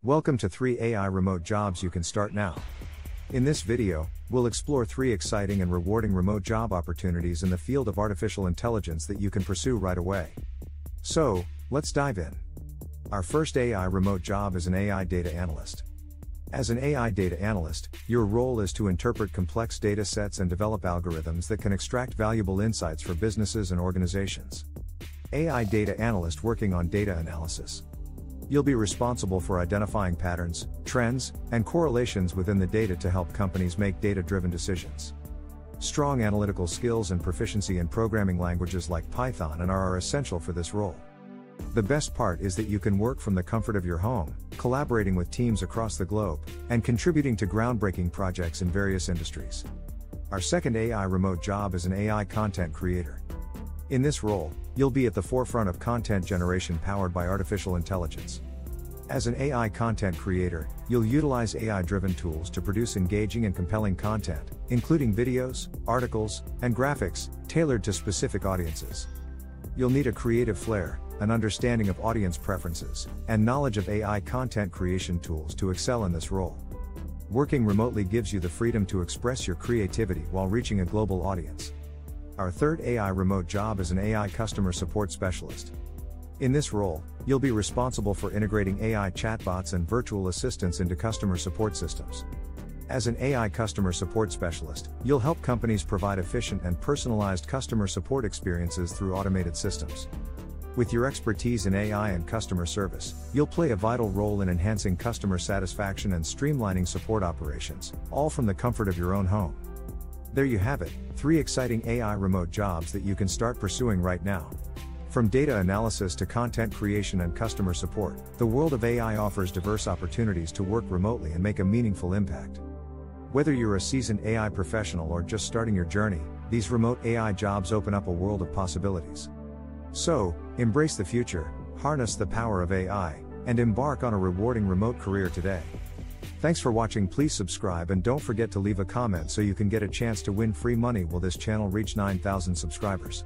Welcome to 3 AI remote jobs you can start now. In this video, we'll explore 3 exciting and rewarding remote job opportunities in the field of artificial intelligence that you can pursue right away. So, let's dive in. Our first AI remote job is an AI data analyst. As an AI data analyst, your role is to interpret complex data sets and develop algorithms that can extract valuable insights for businesses and organizations. AI data analyst working on data analysis. You'll be responsible for identifying patterns, trends, and correlations within the data to help companies make data-driven decisions. Strong analytical skills and proficiency in programming languages like Python and R are essential for this role. The best part is that you can work from the comfort of your home, collaborating with teams across the globe, and contributing to groundbreaking projects in various industries. Our second AI remote job is an AI content creator. In this role, you'll be at the forefront of content generation powered by artificial intelligence. As an AI content creator, you'll utilize AI-driven tools to produce engaging and compelling content, including videos, articles, and graphics, tailored to specific audiences. You'll need a creative flair, an understanding of audience preferences, and knowledge of AI content creation tools to excel in this role. Working remotely gives you the freedom to express your creativity while reaching a global audience. Our third AI remote job is an AI customer support specialist. In this role, you'll be responsible for integrating AI chatbots and virtual assistants into customer support systems. As an AI customer support specialist, you'll help companies provide efficient and personalized customer support experiences through automated systems. With your expertise in AI and customer service, you'll play a vital role in enhancing customer satisfaction and streamlining support operations, all from the comfort of your own home. There you have it, 3 exciting AI remote jobs that you can start pursuing right now. From data analysis to content creation and customer support, the world of AI offers diverse opportunities to work remotely and make a meaningful impact. Whether you're a seasoned AI professional or just starting your journey, these remote AI jobs open up a world of possibilities. So, embrace the future, harness the power of AI, and embark on a rewarding remote career today. Thanks for watching. Please subscribe and don't forget to leave a comment so you can get a chance to win free money while this channel reach 9,000 subscribers.